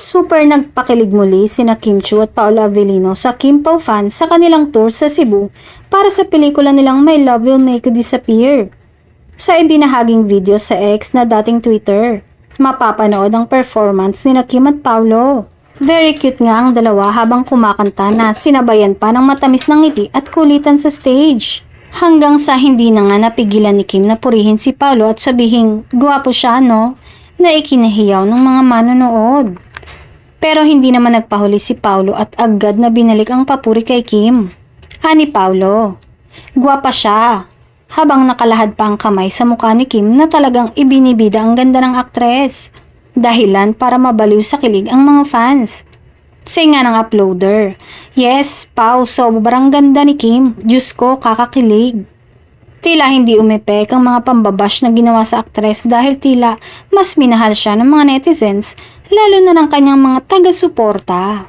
Super nagpakilig muli sina Kim Chiu at Paolo Avellino sa Kim Pao fans sa kanilang tour sa Cebu para sa pelikula nilang My Love Will Make You Disappear. Sa ibinahaging video sa X na dating Twitter, mapapanood ang performance nina Kim at Paolo. Very cute nga ang dalawa habang kumakanta na sinabayan pa ng matamis ng ngiti at kulitan sa stage. Hanggang sa hindi na nga napigilan ni Kim na purihin si Paolo at sabihing gwapo siya no, na ikinahiyaw ng mga manonood. Pero hindi naman nagpahuli si Paolo at agad na binalik ang papuri kay Kim. Ani Paolo, gwapa siya. Habang nakalahad pa ang kamay sa mukha ni Kim na talagang ibinibida ang ganda ng aktres. Dahilan para mabaliw sa kilig ang mga fans. Say nga ng uploader, yes, Pao, sobrang ganda ni Kim. Diyos ko, kakakilig. Tila hindi umepek ang mga pambabash na ginawa sa aktres dahil tila mas minahal siya ng mga netizens lalo na ng kanyang mga taga-suporta.